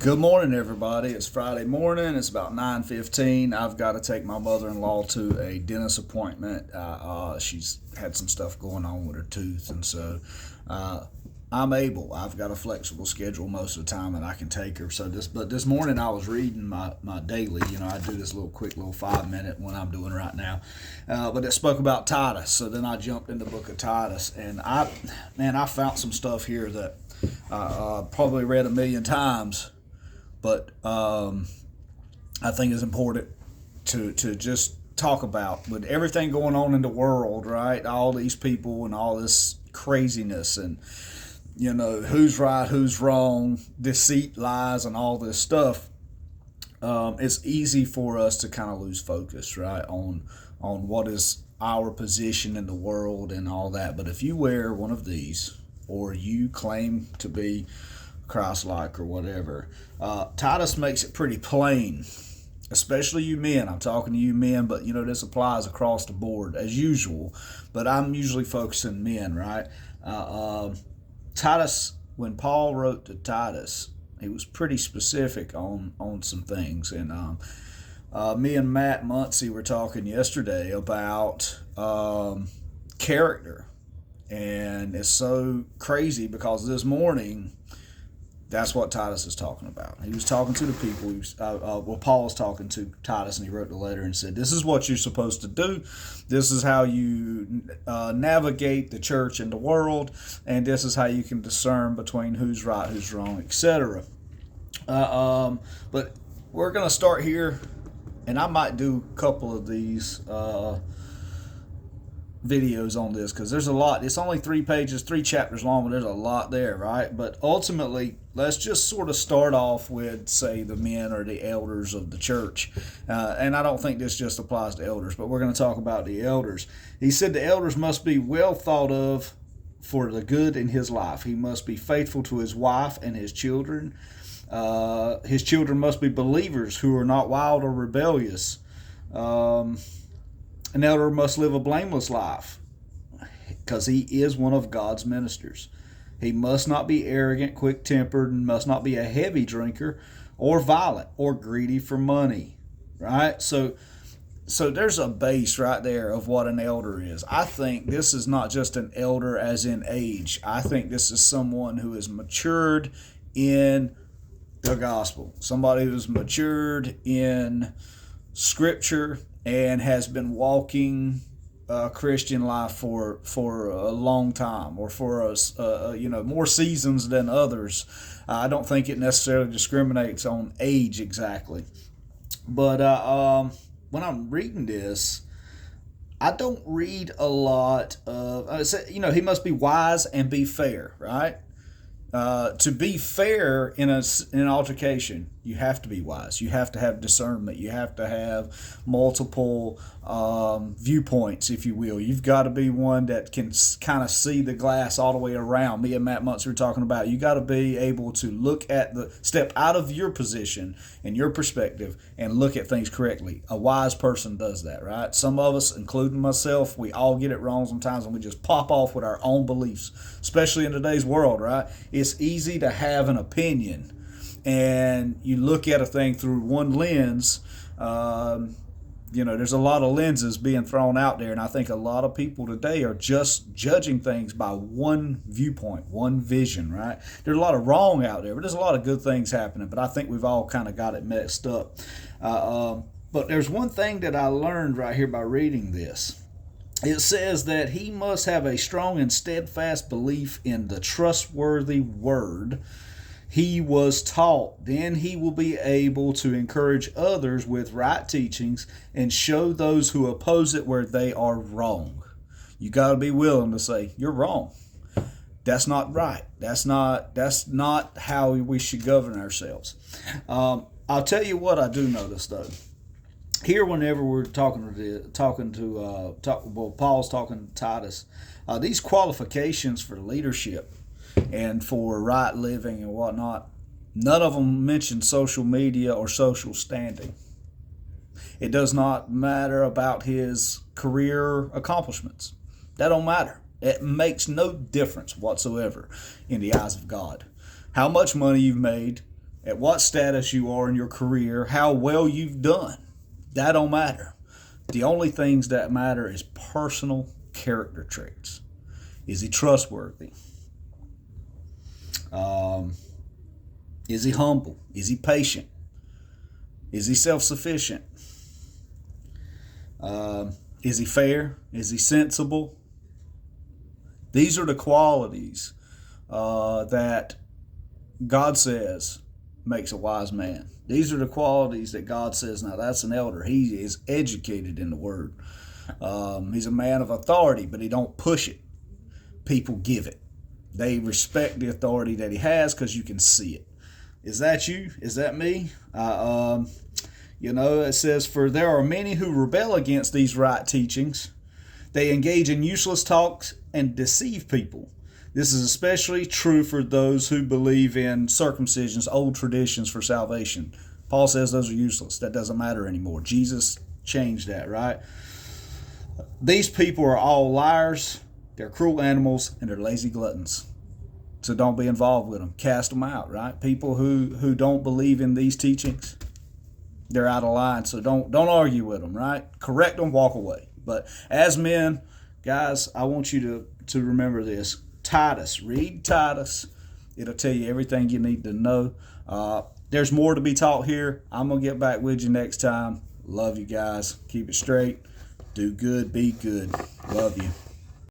Good morning, everybody. It's Friday morning. It's about 9:15. I've got to take my mother-in-law to a dentist appointment. She's had some stuff going on with her tooth, and so I'm able. I've got a flexible schedule most of the time, and I can take her. But this morning I was reading my daily. I do this quick 5-minute one I'm doing right now. But it spoke about Titus. So then I jumped in the book of Titus, and I found some stuff here that I probably read a million times. But I think it's important to just talk about with everything going on in the world, right? All these people and all this craziness and, who's right, who's wrong, deceit, lies, and all this stuff. It's easy for us to kind of lose focus, right, on what is our position in the world and all that. But if you wear one of these or you claim to be Christ-like or whatever, Titus makes it pretty plain, especially you men. I'm talking to you men, but this applies across the board as usual, but I'm usually focusing men, right? Titus, when Paul wrote to Titus, he was pretty specific on some things, and me and Matt Muncie were talking yesterday about character, and it's so crazy because this morning that's what Titus is talking about. He was talking to the people. Paul was talking to Titus, and he wrote the letter and said, this is what you're supposed to do. This is how you navigate the church and the world, and this is how you can discern between who's right, who's wrong, etc. But we're going to start here, and I might do a couple of these videos on this because there's a lot. It's only 3 pages, 3 chapters long, but there's a lot there, right? But ultimately, let's just sort of start off with, say, the men or the elders of the church. And I don't think this just applies to elders, but we're going to talk about the elders. He said the elders must be well thought of for the good in his life. He must be faithful to his wife and his children. His children must be believers who are not wild or rebellious. An elder must live a blameless life because he is one of God's ministers. He must not be arrogant, quick-tempered, and must not be a heavy drinker or violent or greedy for money, right? So there's a base right there of what an elder is. I think this is not just an elder as in age. I think this is someone who is matured in the gospel, somebody who's matured in Scripture and has been walking Christian life for a long time, or for more seasons than others. I don't think it necessarily discriminates on age exactly. But when I'm reading this, I don't read a lot of. He must be wise and be fair, right? To be fair in an altercation, you have to be wise. You have to have discernment. You have to have multiple viewpoints, if you will. You've got to be one that can kind of see the glass all the way around. Me and Matt Muncie were talking about, you got to be able to step out of your position and your perspective and look at things correctly. A wise person does that, right? Some of us, including myself, we all get it wrong sometimes, and we just pop off with our own beliefs, especially in today's world, right? It's easy to have an opinion, and you look at a thing through one lens. There's a lot of lenses being thrown out there, and I think a lot of people today are just judging things by one viewpoint, one vision, right? There's a lot of wrong out there, but there's a lot of good things happening, but I think we've all kind of got it messed up. But there's one thing that I learned right here by reading this. It says that he must have a strong and steadfast belief in the trustworthy word he was taught. Then he will be able to encourage others with right teachings and show those who oppose it where they are wrong. You got to be willing to say, you're wrong. That's not right. That's not how we should govern ourselves. I'll tell you what I do notice, though. Here, whenever we're Paul's talking to Titus, these qualifications for leadership and for right living and whatnot, none of them mention social media or social standing. It does not matter about his career accomplishments. That don't matter. It makes no difference whatsoever in the eyes of God. How much money you've made, at what status you are in your career, how well you've done. That don't matter. The only things that matter is personal character traits. Is he trustworthy? Is he humble? Is he patient? Is he self-sufficient? Is he fair? Is he sensible? These are the qualities that God says makes a wise man. These are the qualities that God says, now that's an elder. He is educated in the word. He's a man of authority, but he don't push it. People give it. They respect the authority that he has because you can see it. Is that you? Is that me? It says, for there are many who rebel against these right teachings. They engage in useless talks and deceive people. This is especially true for those who believe in circumcision's old traditions for salvation. Paul says those are useless. That doesn't matter anymore. Jesus changed that, right? These people are all liars, they're cruel animals, and they're lazy gluttons. So don't be involved with them. Cast them out, right? People who don't believe in these teachings, they're out of line. So don't argue with them, right? Correct them, walk away. But as men, guys, I want you to remember this. Titus, read Titus. It'll tell you everything you need to know. There's more to be taught here. I'm going to get back with you next time. Love you guys. Keep it straight. Do good. Be good. Love you.